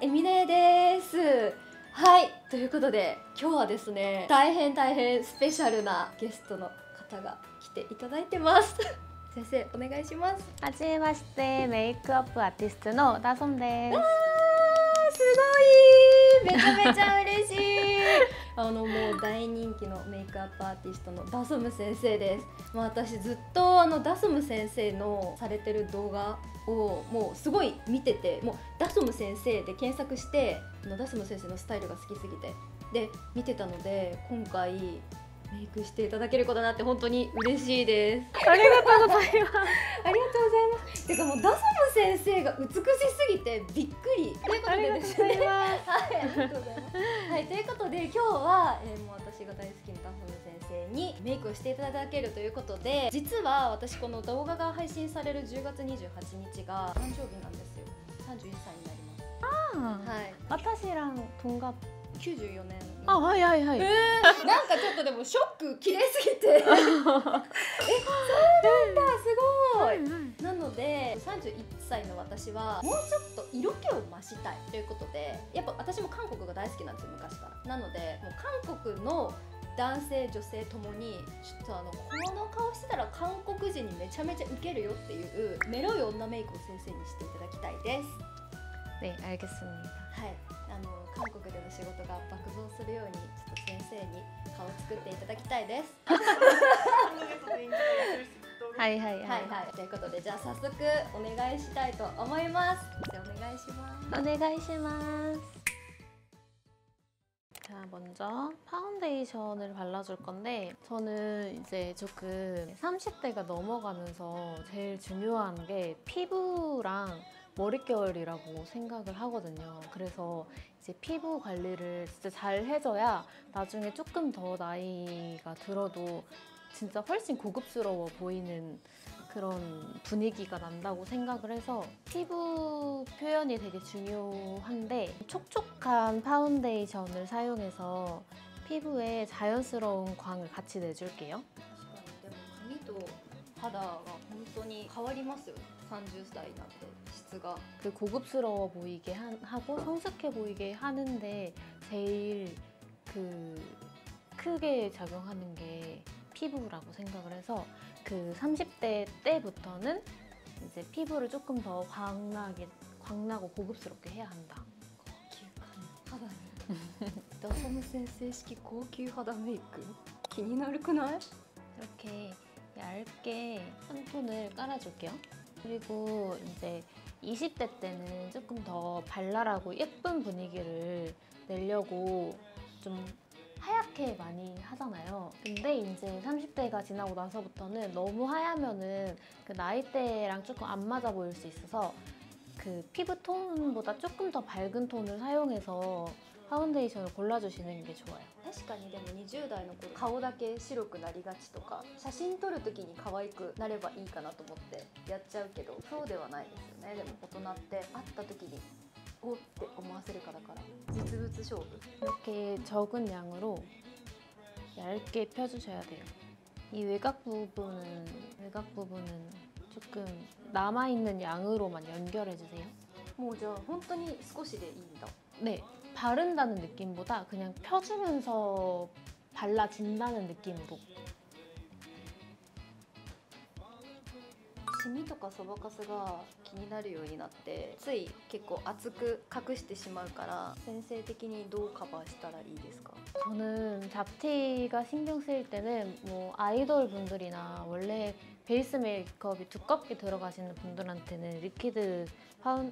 エミネです。はい、ということで今日はですね、大変スペシャルなゲストの方が来ていただいてます。先生お願いします。はじめまして、メイクアップアーティストのダソンです。すごい、めちゃめちゃ嬉しい。もう大人気のメイクアップアーティストのダソム先生です。私ずっとダソム先生のされてる動画をもうすごい見てて、もうダソム先生で検索してダソム先生のスタイルが好きすぎてで見てたので、今回メイクしていただけることになって本当に嬉しいです。ありがとうございます。ありがとうございます。てかもうダソム先生が美しすぎてびっくりということでですね。はい、ありがとうございます。はい、ということで今日は、もう私が大好きなダソム先生にメイクをしていただけるということで、実は私この動画が配信される10月28日が誕生日なんですよ。31歳になります。はい。私ら동갑94年。はいはいはい。なんかちょっとでもショック綺麗すぎてそうなんだ、すごい。なので31歳の私はもうちょっと色気を増したいということで、やっぱ私も韓国が大好きなんですよ、昔から。なのでもう韓国の男性女性ともにちょっとこの顔してたら韓国人にめちゃめちゃウケるよっていうメロい女メイクを先生にしていただきたいです。네、알겠습니다。はい、韓国での仕事が爆増するようにちょっと先生に顔を作っていただきたいです。はいはいはい。はいはい。ということでじゃあ早速お願いしたいと思います。じゃあお願いします。お願いします。자, 먼저 파운데이션을 발라줄 건데, 저는 이제 조금 30대가 넘어가면서 제일 중요한 게 피부랑 머릿결이라고 생각을 하거든요. 그래서 이제 피부 관리를 진짜 잘 해줘야 나중에 조금 더 나이가 들어도 진짜 훨씬 고급스러워 보이는 그런 분위기가 난다고 생각을 해서 피부 표현이 되게 중요한데, 촉촉한 파운데이션을 사용해서 피부에 자연스러운 광을 같이 내줄게요. でも髪と肌が本当に変わりますよ。30歳になって質が。 그 고급스러워 보이게 하고 성숙해 보이게 하는데 제일 그 크게 작용하는 게 피부라고 생각을 해서, 그 30대 때부터는 이제 피부를 조금 더 광나고 고급스럽게 해야 한다. 高級肌にダソム先生式高級肌メイク気になるくない？ 이렇게 얇게 한 톤을 깔아줄게요. 그리고 이제 20대 때는 조금 더 발랄하고 예쁜 분위기를 내려고 좀 하얗게 많이 하잖아요. 근데 이제 30대가 지나고 나서부터는 너무 하얗면은 그 나이대랑 조금 안 맞아 보일 수 있어서 그 피부 톤보다 조금 더 밝은 톤을 사용해서 파운데이션을 골라주시는 게 좋아요. 確かにでも20代の頃顔だけ白くなりがちとか、写真撮る時に可愛くなればいいかなと思ってやっちゃうけど、そうではないですよね。でも大人って会った時におって思わせるかだから、実物勝負。 이렇게 적은 양으로 얇게 펴주셔야 돼요. 이 외곽 부분은 조금 남아있는 양으로만 연결해주세요. もうじゃあ本当に少しでいいんだ。 네, 바른다는 느낌보다 그냥 펴주면서 발라준다는 느낌으로. シミとかそばかすが気になるようになって、つい結構厚く隠してしまうから、先生的にどうカバーしたらいいですか？ 저는 잡티가 신경 쓰일 때는 뭐 아이돌 분들이나 원래 베이스 메이크업이 두껍게 들어가시는 분들한테는 리퀴드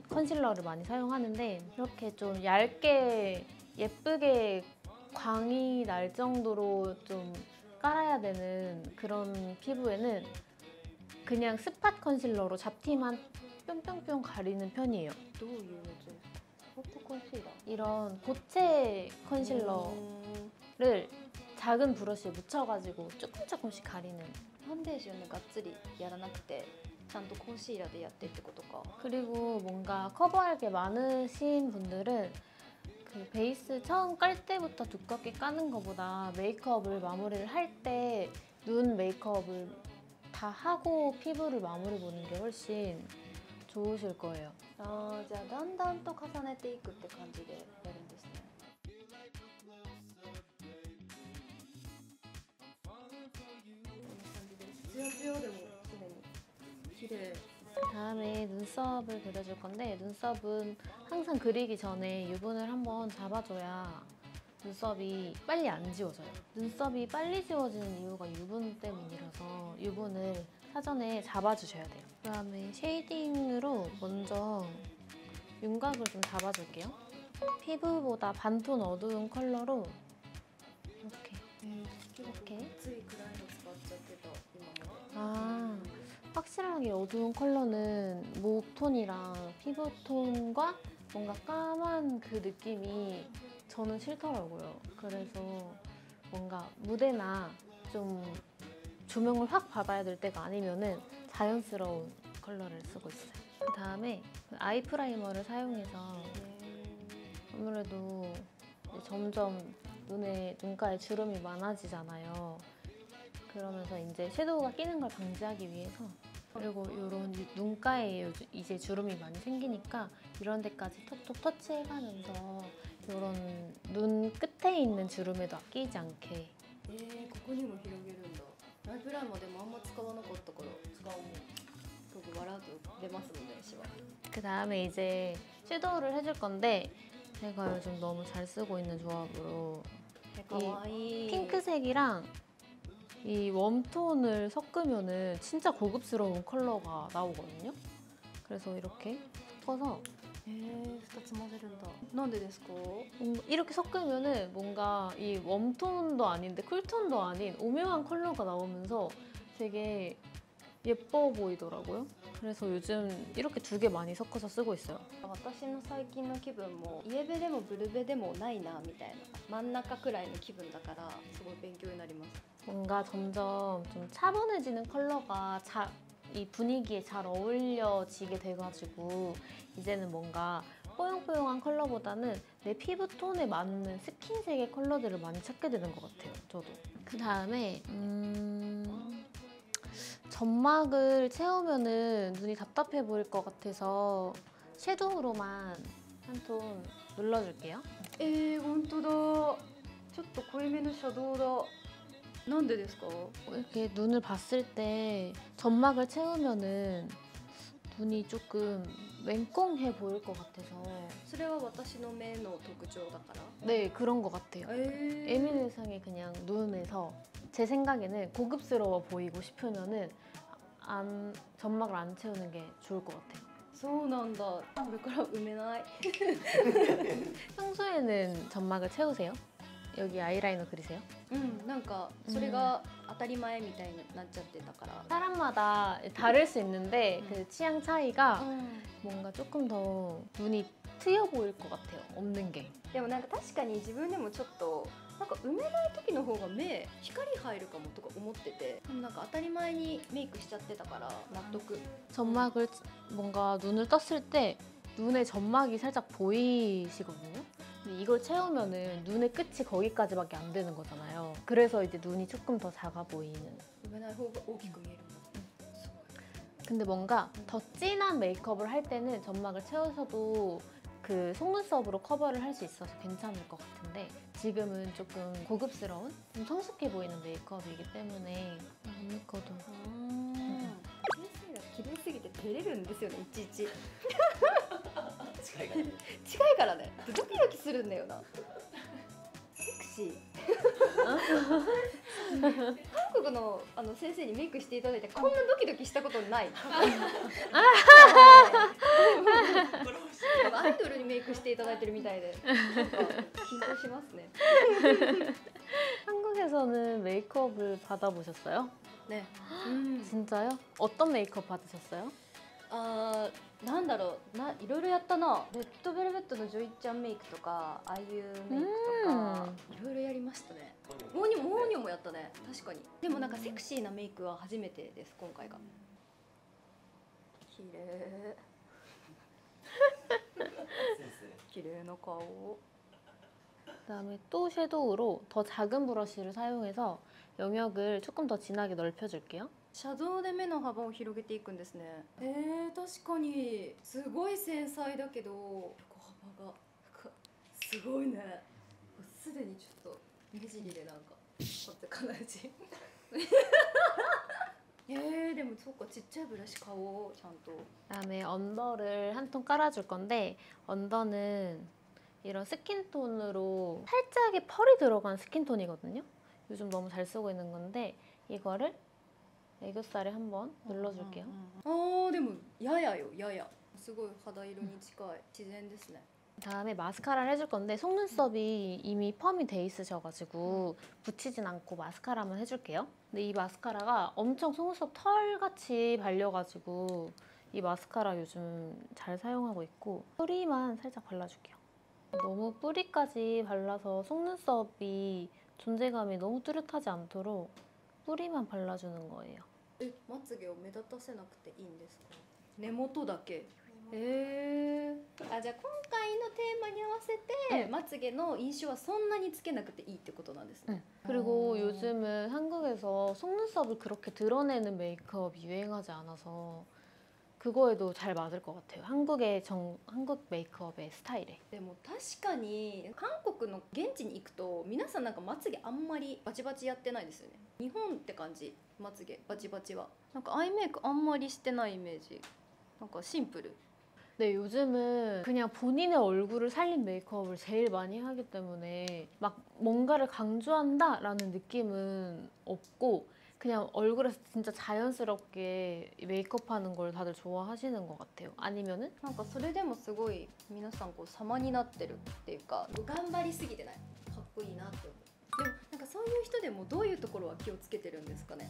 컨실러를 많이 사용하는데, 이렇게 좀 얇게 예쁘게 광이 날 정도로 좀 깔아야 되는 그런 피부에는 그냥 스팟 컨실러로 잡티만 뿅뿅뿅 가리는 편이에요. どういうやつ？ホットコンシーラー？ 이런 고체 컨실러를 작은 브러쉬에 묻혀가지고 조금씩 가리는. ファンデーションでがっつりやらなくてちゃんとコンシーラーでやってってことか。 그리고 뭔가 커버할 게 많으신 분들은 그 베이스 처음 깔 때부터 두껍게 까는 것보다 메이크업을 마무리를 할 때 눈 메이크업을 다 하고 피부를 마무리 보는 게 훨씬 좋으실 거예요. 아, じゃあだんだんと重ねていくって感じでやるんですね。こんな感じです。ツヤツヤでもすでに綺麗。 다음에 눈썹을 그려줄 건데 눈썹은 항상 그리기 전에 유분을 한번 잡아줘야 눈썹이 빨리 안 지워져요. 눈썹이 빨리 지워지는 이유가 유분 때문이라서 유분을 사전에 잡아주셔야 돼요. 그다음에 쉐이딩으로 먼저 윤곽을 좀 잡아줄게요. 피부보다 반톤 어두운 컬러로 이렇게 아, 확실하게 어두운 컬러는 목톤이랑 피부톤과 뭔가 까만 그 느낌이 저는 싫더라고요. 그래서 뭔가 무대나 좀 조명을 확 받아야 될 때가 아니면은 자연스러운 컬러를 쓰고 있어요. 그 다음에 아이 프라이머를 사용해서 아무래도 점점 눈가에 주름이 많아지잖아요. 그러면서 이제 섀도우가 끼는 걸 방지하기 위해서 그리고 이런 눈가에 이제 주름이 많이 생기니까 이런 데까지 톡톡 터치해가면서 이런 눈 끝에 있는 주름에도 아끼지 않게 ここにも広げるんだ。アイプライマーでもあんま使わなかったから使おう。僕笑うと出ますもんね、シワ。 그 다음에 이제 섀도우를 해줄 건데 제가 요즘 너무 잘 쓰고 있는 조합으로 이 핑크색이랑 이 웜톤을 섞으면은 진짜 고급스러운 컬러가 나오거든요. 그래서 이렇게 섞어서 2つ混ぜるんだ。なんでですか？ 이렇게 섞으면은 뭔가 이 웜톤도 아닌데 쿨톤도 아닌 오묘한 컬러가 나오면서 되게 예뻐 보이더라고요. 그래서 요즘 이렇게 두 개 많이 섞어서 쓰고 있어요. 私の最近の気分もイエベでもブルベでもないなみたいな真ん中くらいの気分だからすごい勉強になります。 뭔가 점점 좀 차분해지는 컬러가 이 분위기에 잘 어울려지게 돼가지고 이제는 뭔가 뽀용뽀용한 컬러보다는 내 피부톤에 맞는 스킨색의 컬러들을 많이 찾게 되는 것 같아요, 저도. 그 다음에 점막을 채우면은 눈이 답답해 보일 것 같아서 섀도우로만 한 톤 눌러줄게요. 本当だ。ちょっと濃いめのシャドウだ。なんでですか？ 이렇게 눈을 봤을 때 점막을 채우면은 눈이 조금 맹꽁해 보일 것 같아서 それは私の目の特徴だから。 네, 그런 것 같아요. 에미네상의 그냥 눈에서 제 생각에는 고급스러워 보이고 싶으면은 점막을 안 채우는 게 좋을 것 같아요. そうなんだ。これから埋めない。 평소에는 점막을 채우세요? 여기 아이라이너 그리세요? なんかそれが当たり前みたいになっちゃってたから。 사람마다 다를 수 있는데 그 취향 차이가 뭔가 조금 더 눈이 트여 보일 것 같아요. 없는 게. でもなんか確かに自分でもちょっとなんか埋めない時の方が目光入るかもとか思っててなんか当たり前にメイクしちゃってたから納得。 점막을 뭔가 눈을 떴을 때 눈에 점막이 살짝 보이시거든요. 근데 이걸 채우면은 눈의 끝이 거기까지밖에 안 되는 거잖아요. 그래서 이제 눈이 조금 더 작아 보이는. 埋めない方が大きく見えるんだ。 근데 뭔가 더 진한 메이크업을 할 때는 점막을 채워서도 그 속눈썹으로 커버를 할 수 있어서 괜찮을 것 같은데 지금은 조금 고급스러운 좀 성숙해 보이는 메이크업이기 때문에 안 묶어도 先生が綺麗すぎて照れるんですよねいちいち。近いからねドキドキするんだよな。セクシー。韓国の先生にメイクしていただいてこんなドキドキしたことない。アイドルにメイクしていただいてるみたいでなんか緊張しますね。 한국에서는 메이크업을 받아보셨어요? 네. 진짜요? 어떤 메이크업 받으셨어요? なんだろういろいろやったな。レッドベルベットのジョイちゃんメイクとかああいうメイクとかいろいろやりましたね。モーニョもやったね確かに。でもなんかセクシーなメイクは初めてです今回が。綺麗。綺麗な顔。 그다음에 또 섀도우로 더 작은 브러쉬를 사용해서 영역을 조금 더 진하게 넓혀줄게요. シャドウで目の幅を広げていくんですね。確かにすごい繊細だけど横幅がすごいね。すでにちょっと目尻でなんかこって感じでもそうかちっちゃいブラシ買おうちゃんと。 그다음에 언더를 한 톤 깔아줄 건데 언더는 이런 스킨톤으로 살짝의 펄이 들어간 스킨톤이거든요. 요즘 너무 잘 쓰고 있는 건데 이거를 애교살에 한번 눌러줄게요. でもややよややすごい肌色に近い自然ですね。 다음에 마스카라를 해줄 건데 속눈썹이 이미 펌이 돼 있으셔가지고 붙이진 않고 마스카라만 해줄게요. 근데 이 마스카라가 엄청 속눈썹 털같이 발려가지고 이 마스카라 요즘 잘 사용하고 있고 뿌리만 살짝 발라줄게요. 너무 뿌리까지 발라서 속눈썹이 존재감이 너무 뚜렷하지 않도록 뿌리만 발라주는 거예요. まつげを目立たせなくていいんですか？根元だけ。じゃあ今回のテーマに合わせてまつげの印象はそんなにつけなくていいってことなんですね。 그리고 요즘은 한국에서 속눈썹을 그렇게 드러내는 메이크업이 유행하지 않아서 그거에도 잘 맞을 것 같아요. 한국 메이크업의 스타일에. でも確かに韓国の現地に行くと皆さんなんかまつげあんまりバチバチやってないですよね。日本って感じ。まつげバチバチはなんかアイメイクあんまりしてないイメージ。なんかシンプル。 네, 요즘은 그냥 본인의 얼굴을 살린 메이크업을 제일 많이 하기 때문에 막 뭔가를 강조한다라는 느낌은 없고 그냥 얼굴에서 진짜 자연스럽게 메이크업하는 걸 다들 좋아하시는 것 같아요. 아니면은 なんかそれでもすごい皆さんこう様になってるっていうか頑張りすぎてないかっこいいなって思う。でもなんかそういう人でもどういうところは気をつけてるんですかね。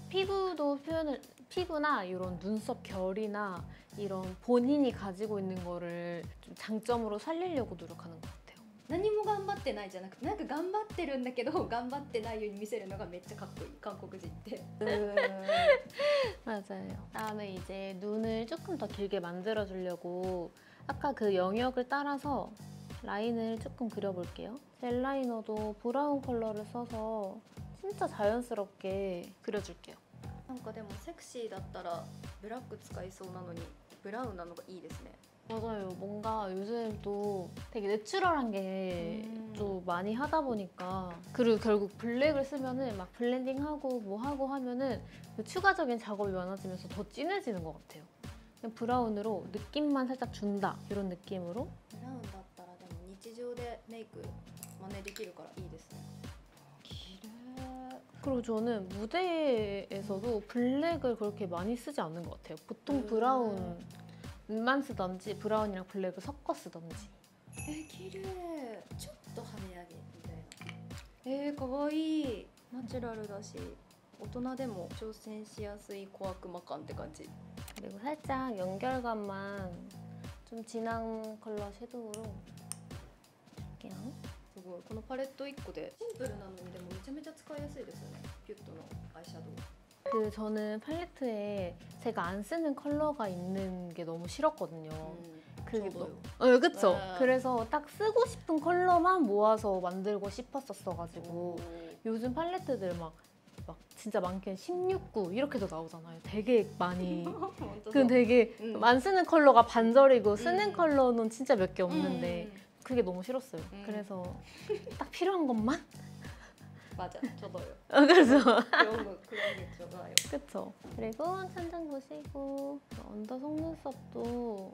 피부나 이런 눈썹 결이나 이런 본인이 가지고 있는 거를 좀 장점으로 살리려고 노력하는 것 같아요. 何も頑張ってないじゃなくてなんか頑張ってるんだけど頑張ってないように見せるのがめっちゃかっこいい韓国人って。 맞아요. 다음에 이제 눈을 조금 더 길게 만들어 주려고 아까 그 영역을 따라서 라인을 조금 그려볼게요. 젤 라이너도 브라운 컬러를 써서 진짜 자연스럽게 그려줄게요. なんかでもセクシーだったらブラック使いそうなのにブラウンなのがいいですね。 맞아요. 뭔가 요즘 또 되게 내추럴한 게 좀 많이 하다 보니까 그리고 결국 블랙을 쓰면은 막 블렌딩하고 뭐 하고 하면은 그 추가적인 작업이 많아지면서 더 진해지는 것 같아요. 그냥 브라운으로 느낌만 살짝 준다 이런 느낌으로. ブラウンだったらでも日常でメイク真似できるからいいですね。綺麗。 그리고 저는 무대에서도 블랙을 그렇게 많이 쓰지 않는 것 같아요. 보통 브라운만 쓰던지 브라운이랑 블랙을 섞어 쓰던지. 綺麗。ちょっと跳ね上げみたいな。可愛い。ナチュラルだし大人でも挑戦しやすい小悪魔感って感じ。 그리고 살짝 연결감만 좀 진한 컬러 섀도우로 줄게요. すごいこのパレット1個でシンプルなのにでもめちゃめちゃ使いやすいですよね。ピュットのアイシャドウ。 그 저는 팔레트에 제가 안 쓰는 컬러가 있는 게 너무 싫었거든요. 그게 저도요. 그쵸? 네. 그래서 딱 쓰고 싶은 컬러만 모아서 만들고 싶었었어가지고 요즘 팔레트들 막 진짜 많게는 16구 이렇게도 나오잖아요. 되게 많이. 그 되게 안 쓰는 컬러가 반절이고 쓰는 컬러는 진짜 몇 개 없는데 그게 너무 싫었어요. 그래서 딱 필요한 것만. 맞아, 저도요. 그래서 그런 게 좋아요. 그쵸? 그리고 천장 보시고 언더 속눈썹도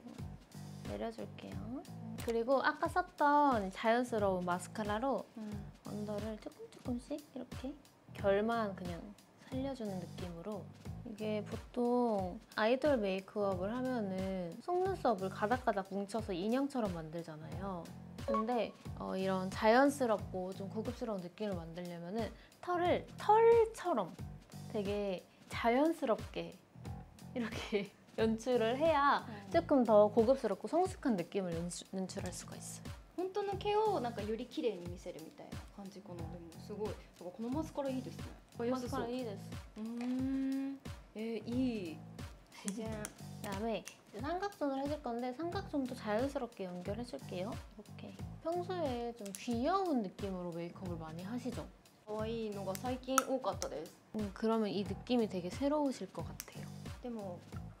내려줄게요. 그리고 아까 썼던 자연스러운 마스카라로 언더를 조금씩 이렇게 결만 그냥 살려주는 느낌으로. 이게 보통 아이돌 메이크업을 하면은 속눈썹을 가닥가닥 뭉쳐서 인형처럼 만들잖아요. 근데 이런 자연스럽고 좀 고급스러운 느낌을 만들려면은 털을 털처럼 되게 자연스럽게 이렇게 연출을 해야 조금 더 고급스럽고 성숙한 느낌을 연출할 수가 있어요. 本当の毛をなんかより綺麗に見せるみたいな感じかな。でもすごい。そうかこのマスカラいいですね。마스카라 이です. いい。自然。 그다음에 이제 삼각존을 해줄 건데 삼각존도 자연스럽게 연결해줄게요. 이렇게. 평소에 좀 귀여운 느낌으로 메이크업을 많이 하시죠? 可愛いのが最近多かったです。 그러면 이 느낌이 되게 새로우실 것 같아요. でも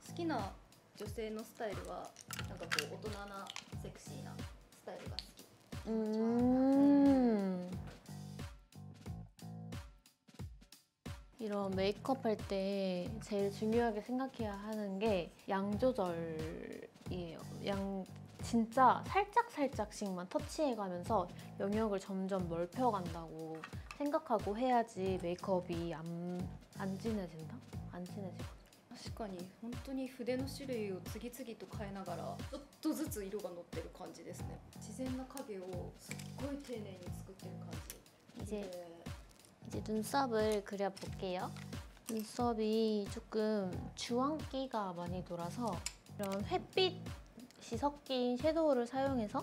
好きな女性のスタイルはなんかこう大人なセクシーなスタイルが好き。 이런 메이크업 할 때 제일 중요하게 생각해야 하는 게 양 조절이에요. 진짜 살짝씩만 터치해가면서 영역을 점점 넓혀간다고 생각하고 해야지 메이크업이 안 진해진다? 안 진해지거든요. 確かに本当に筆の種類を次々と変えながらちょっとずつ色が乗ってる感じですね。自然な影をすっごい丁寧に作ってる感じ。 이제 눈썹을 그려볼게요. 눈썹이 조금 주황기가 많이 돌아서 이런 햇빛이 섞인 섀도우를 사용해서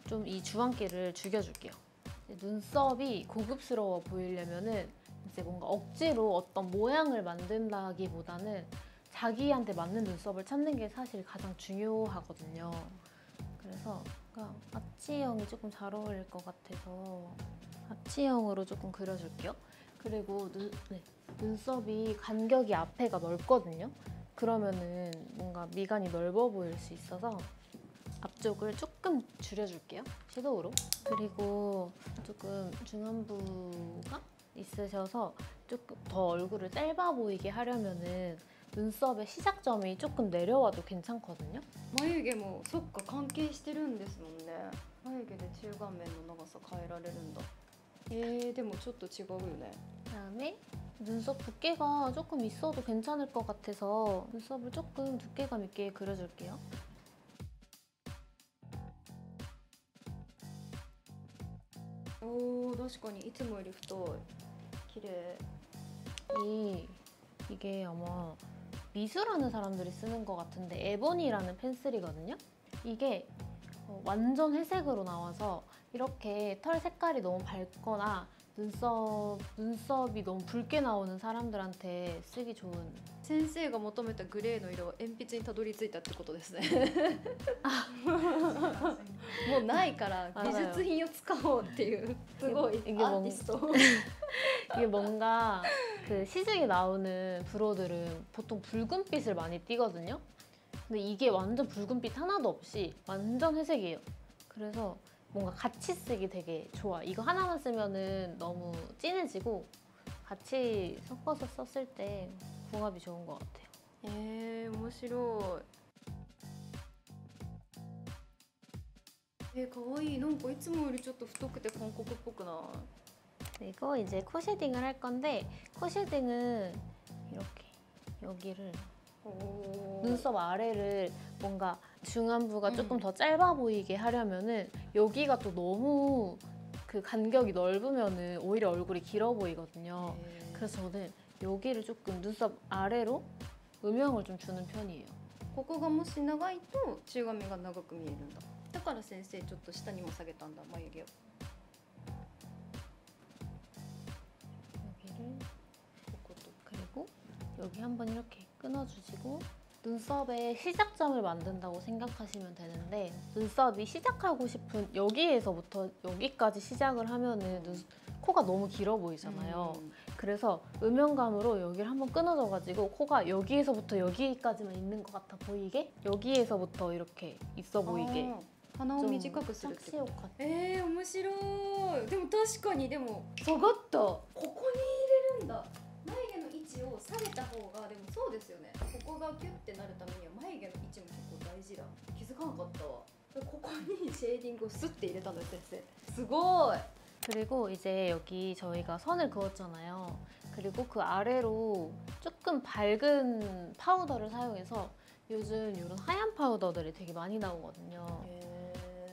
좀 이 주황기를 죽여줄게요. 눈썹이 고급스러워 보이려면은 이제 뭔가 억지로 어떤 모양을 만든다기보다는 자기한테 맞는 눈썹을 찾는 게 사실 가장 중요하거든요. 그래서 아치형이 조금 잘 어울릴 것 같아서 아치형으로 조금 그려줄게요. 그리고 눈썹이 간격이 앞에가 넓거든요. 그러면은 뭔가 미간이 넓어 보일 수 있어서 앞쪽을 조금 줄여줄게요. 섀도우로. 그리고 조금 중안부가 있으셔서 조금 더 얼굴을 짧아 보이게 하려면은 눈썹의 시작점이 조금 내려와도 괜찮거든요. 眉毛もそっか関係してるんですもんね。眉毛で中顔面の長さ変えられるんだ。でもちょっと違うよね。 그다음에 눈썹 두께가 조금 있어도 괜찮을 것 같아서 눈썹을 조금 두께감 있게 그려줄게요. おー確かにいつもより太い。綺麗。 이게 아마 미술하는 사람들이 쓰는 것 같은데 에보니라는 펜슬이거든요. 이게 완전 회색으로 나와서 이렇게 털 색깔이 너무 밝거나 눈썹이 너무 붉게 나오는 사람들한테 쓰기 좋은 先生が求めたグレーの色は鉛筆にたどり着いたってことですね。もうないから美術品を使おうっていうすごいアーティスト。 이게 뭔가 그 시중에 나오는 브로들은 보통 붉은빛을 많이 띠거든요. 근데 이게 완전 붉은빛 하나도 없이 완전 회색이에요. 그래서 뭔가 같이 쓰기 되게 좋아. 이거 하나만 쓰면은 너무 진해지고 같이 섞어서 썼을 때 궁합이 좋은 것 같아요. 面白い。かわいい。なんかいつもよりちょっと太くて韓国っぽくない？ 그리고 이제 코 쉐딩을 할 건데 코 쉐딩은 이렇게 여기를 눈썹 아래를 뭔가 중안부가 조금 더 짧아 보이게 하려면은 여기가 또 너무 그 간격이 넓으면은 오히려 얼굴이 길어 보이거든요. 그래서 저는 여기를 조금 눈썹 아래로 음영을 좀 주는 편이에요. ここがもし長いと中髪が長く見えるんだ。だから先生ちょっと下にも下げたんだ眉毛を。 그리고 여기 한번 이렇게 끊어주시고 눈썹의 시작점을 만든다고 생각하시면 되는데 눈썹이 시작하고 싶은 여기에서부터 여기까지 시작을 하면은 코가 너무 길어 보이잖아요. 그래서 음영감으로 여기를 한번 끊어줘가지고 코가 여기에서부터 여기까지만 있는 것 같아 보이게 여기에서부터 이렇게 있어 보이게 鼻を短くするってこと。 착시 효과. 面白い。でも確かにでも下がった。ここに入れるんだ。眉毛の位置を下げた方がでもそうですよね。ここがキュッてなるためには眉毛の位置も結構大事だ。気づかなかったわ。ここにシェーディングをスッて入れたんだ先生。すごい。 그리고 이제 여기 저희가 선을 그었잖아요. 그리고 그 아래로 조금 밝은 파우더를 사용해서 요즘 이런 하얀 파우더들이 되게 많이 나오거든요.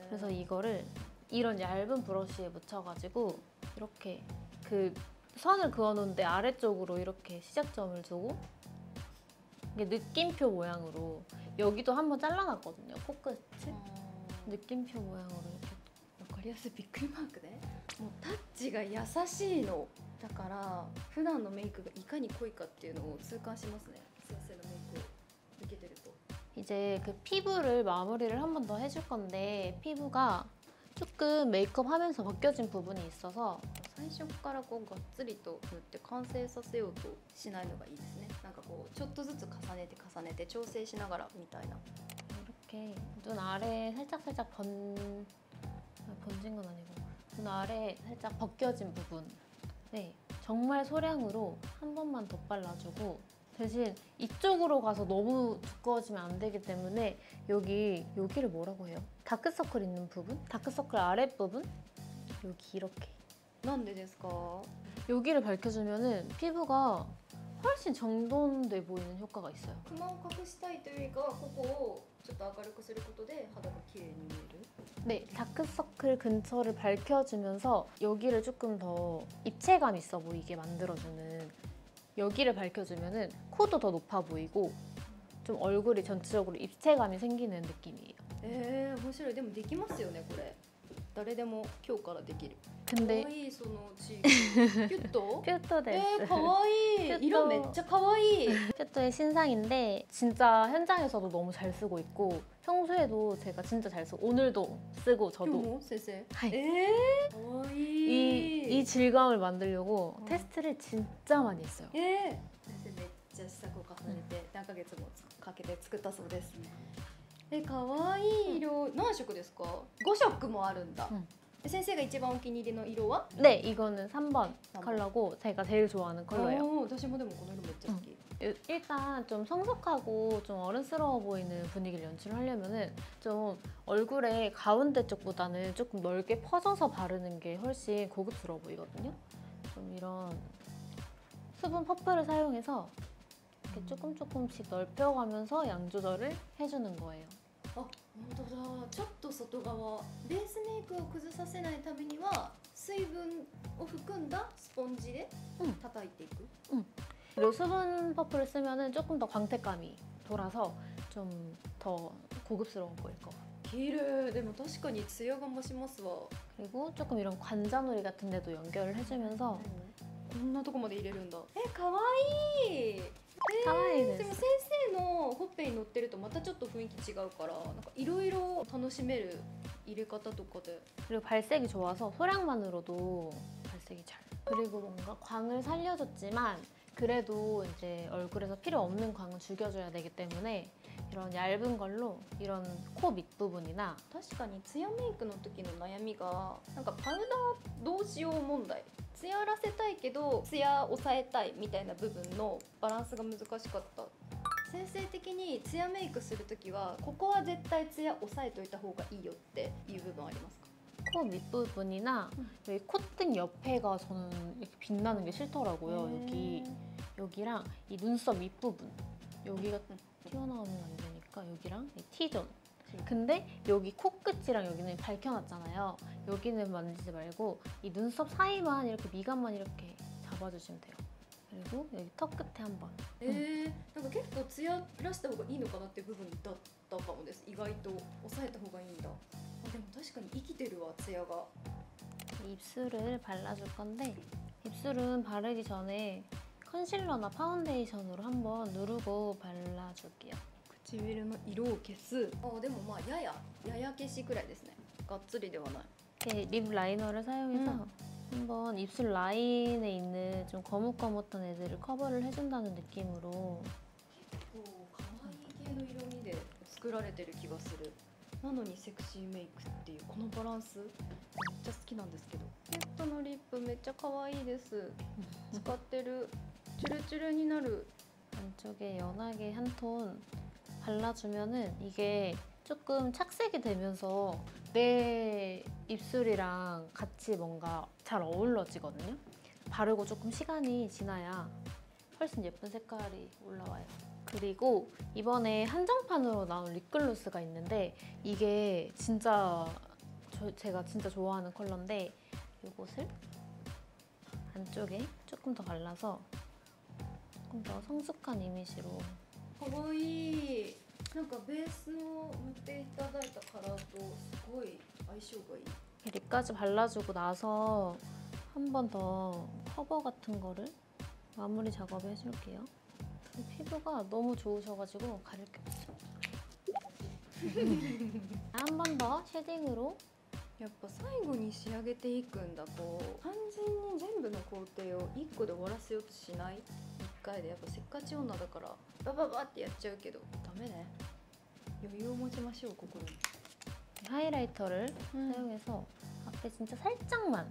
그래서 이거를 이런 얇은 브러쉬에 묻혀가지고 이렇게 그 선을 그어놓은데 아래쪽으로 이렇게 시작점을 두고 이게 느낌표 모양으로 여기도 한번 잘라놨거든요. 코끝을 느낌표 모양으로 이렇게 わかりやすいびっくりマークでもうタッチが優しいのだから普段のメイクがいかに濃いかっていうのを痛感しますね。先生のメイクを受けてると 이제 그 피부를 마무리를 한 번 더 해줄 건데 피부가 조금 메이크업 하면서 벗겨진 부분이 있어서 最初からこうがっつりと塗って完成させようとしないのがいいですね。なんかこうちょっとずつ重ねて重ねて調整しながらみたいな。 이렇게 눈 아래 살짝살짝 번진 건 아니고 눈 아래 살짝 벗겨진 부분 네, 정말 소량으로 한 번만 더 발라주고 대신 이쪽으로 가서 너무 두꺼워지면 안 되기 때문에 여기를 뭐라고 해요? 다크서클 있는 부분? 다크서클 아랫부분? 여기 이렇게 なんでですか？ 여기를 밝혀주면은 피부가 훨씬 정돈돼 보이는 효과가 있어요. クマを隠したいというよりかはここをちょっと明るくすることで肌が綺麗に見える。 네, 다크서클 근처를 밝혀주면서 여기를 조금 더 입체감 있어 보이게 만들어주는 여기를 밝혀주면은 코도 더 높아 보이고 좀 얼굴이 전체적으로 입체감이 생기는 느낌이에요. 面白い。でもできますよねこれ。誰でも今日からできる。 근데 可愛いそのチーク。キュッと？ 퓨토 데스. 可愛い。色めっちゃ可愛い。 퓨토의 신상인데 진짜 현장에서도 너무 잘 쓰고 있고 평소에도 제가 진짜 잘 쓰고 오늘도 쓰고 今日 저도 も先生。 はい可愛い。 이 질감을 만들려고 테스트를 진짜 많이 했어요. 先生めっちゃ試作を重ねて何ヶ月もかけて作ったそうです。可愛い色。何色ですか？5色もあるんだ。 先生が一番お気に入りの色は？ 네, 이거는 3번 3번. 컬러고 제가 제일 좋아하는 컬러예요. 私もでもこの色めっちゃ好き。 일단 좀 성숙하고 좀 어른스러워 보이는 분위기를 연출하려면은 좀 얼굴의 가운데 쪽보다는 조금 넓게 퍼져서 바르는 게 훨씬 고급스러워 보이거든요. 좀 이런 수분 퍼프를 사용해서 이렇게 조금씩 넓혀가면서 양 조절을 해주는 거예요. あ、本当だ。ちょっと外側。ベースメイクを崩させないためには水分を含んだスポンジで叩いていく。 그리고 수분 퍼프를 쓰면은 조금 더 광택감이 돌아서 좀 더 고급스러워 보일 거. 綺麗。でも確かにツヤが増しますわ。 그리고 조금 이런 관자놀이 같은 데도 연결을 해주면서 こんなとこまで入れるんだ。可愛い。 가와이 でも先生のほっぺに乗ってるとまたちょっと雰囲気違うからなんかいろいろ楽しめる入れ方とかで。 그리고 발색이 좋아서 소량만으로도 발색이 잘. 그리고 뭔가 광을 살려줬지만 그래도 이제 얼굴에서 필요 없는 광은 죽여줘야 되기 때문에 이런 얇은 걸로 이런 코 밑부분이나 確かにツヤメイクの時の悩みがなんかパウダーどうしよう問題。ツヤらせたいけどツヤ抑えたいみたいな部分のバランスが難しかった。先生的にツヤメイクする時はここは絶対ツヤ抑えといた方がいいよっていう部分ありますか？ 코 밑부분이나 여기 콧등 옆에가 저는 이렇게 빛나는 게 싫더라고요. 여기랑 이 눈썹 윗부분 여기가 튀어나오면 안 되니까 여기랑 이 T존. 근데 여기 코끝이랑 여기는 밝혀놨잖아요. 여기는 만지지 말고 이 눈썹 사이만 이렇게 미간만 이렇게 잡아주시면 돼요. 그리고 여기 턱 끝에 한 번. なんか結構ツヤらした方がいいのかなっていう部分だったかもです。意外と抑えた方がいいんだ。あ、でも確かに生きてるわツヤが。 입술을 발라줄 건데 입술은 바르기 전에 컨실러나 파운데이션으로 한번 누르고 발라줄게요. 唇の色を消す。あ、でもまあやや消しくらいですね。がっつりではない。 이렇게 립 라이너를 사용해서 한번 입술 라인에 있는 좀 거뭇거뭇한 애들을 커버를 해준다는 느낌으로 結構可愛い系の色味で作られてる気がする。なのにセクシーメイクっていうこのバランスめっちゃ好きなんですけど。キュットのリップめっちゃ可愛いです。使ってる。チュルチュルになる。 안쪽에 연하게 한 톤 발라주면은 이게 조금 착색이 되면서 내 입술이랑 같이 뭔가 잘 어우러지거든요. 바르고 조금 시간이 지나야 훨씬 예쁜 색깔이 올라와요. 그리고 이번에 한정판으로 나온 립글로스가 있는데 이게 진짜 제가 진짜 좋아하는 컬러인데 이것을 안쪽에 조금 더 발라서 조금 더 성숙한 이미지로 可愛い。なんかベースを塗っていただいたカラーとすごい相性がいい。 립까지 발라주고 나서 한 번 더 커버 같은 거를 마무리 작업을 해줄게요. 피부가 너무 좋으셔가지고 가릴 게 없어. 한 번 더 쉐딩으로 やっぱ最後に仕上げていくんだ。こう完全に全部の工程を1個で終わらせようとしない。1回でやっぱせっかち女だからバババってやっちゃうけどダメね。余裕を持ちましょう心に。 하이라이터를 사용해서 앞에 진짜 살짝만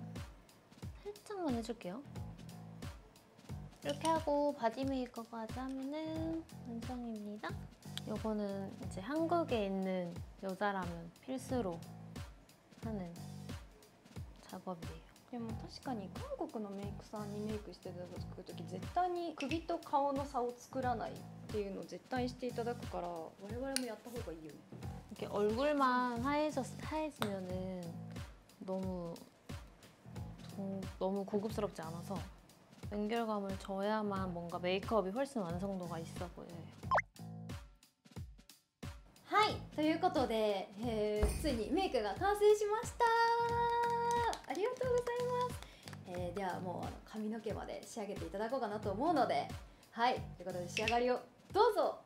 해줄게요. 이렇게 하고 바디 메이크업까지 하면은 완성입니다. 요거는 이제 한국에 있는 여자라면 필수로 하는 작업이에요. でも確かに韓国のメイクさんにメイクしていただく時絶対に首と顔の差を作らないっていうのを絶対していただくから我々もやった方がいいよね。 이렇게 얼굴만 하얘지면은 너무 고급스럽지 않아서 연결감을 줘야만 뭔가 메이크업이 훨씬 완성도가 있어 보여요. はい、ということで、ついにメイクが完成しました。ありがとうございます。ではもう髪の毛まで仕上げていただこうかなと思うので、はい、ということで仕上がりをどうぞ。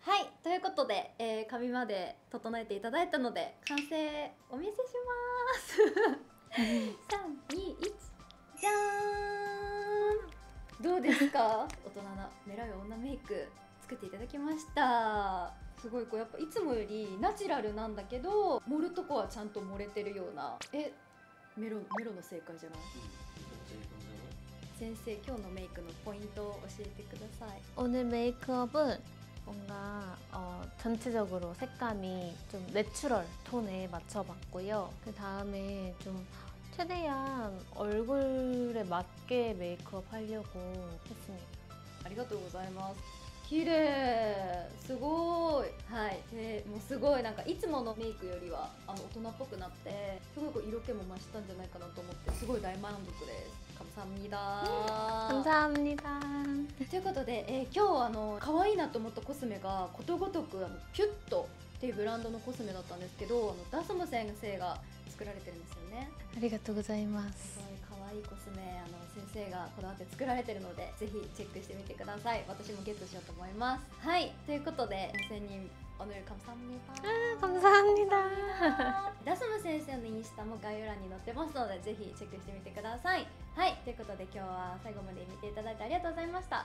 はい、ということで、髪まで整えていただいたので完成お見せします。3、2、1、じゃーん。どうですか？大人な狙う女メイク作っていただきました。すごいこうやっぱいつもよりナチュラルなんだけど盛るとこはちゃんと盛れてるような。メロの正解じゃない？先生、今日のメイクのポイントを教えてください。 오늘 메이크업은 뭔가 전체적으로 색감이 좀 내추럴 톤에 맞춰봤고요. 그 다음에 좀 최대한 얼굴에 맞게 메이크업 하려고 했습니다. ありがとうございます。綺麗、すごい。はい、でもうすごいなんかいつものメイクよりは大人っぽくなってすごいこう色気も増したんじゃないかなと思ってすごい大満足です。감사합니다。 ということで、今日可愛いなと思ったコスメがことごとくピュッとっていうブランドのコスメだったんですけど、ダスム先生が作られてるんですよね。ありがとうございます。すごい可愛いコスメ先生がこだわって作られてるのでぜひチェックしてみてください。私もゲットしようと思います。はい、ということで先生に오늘 감사합니다。 감사합니다。 ダスム先生のインスタも概要欄に載ってますのでぜひチェックしてみてください。はい、ということで今日は最後まで見ていただいてありがとうございました。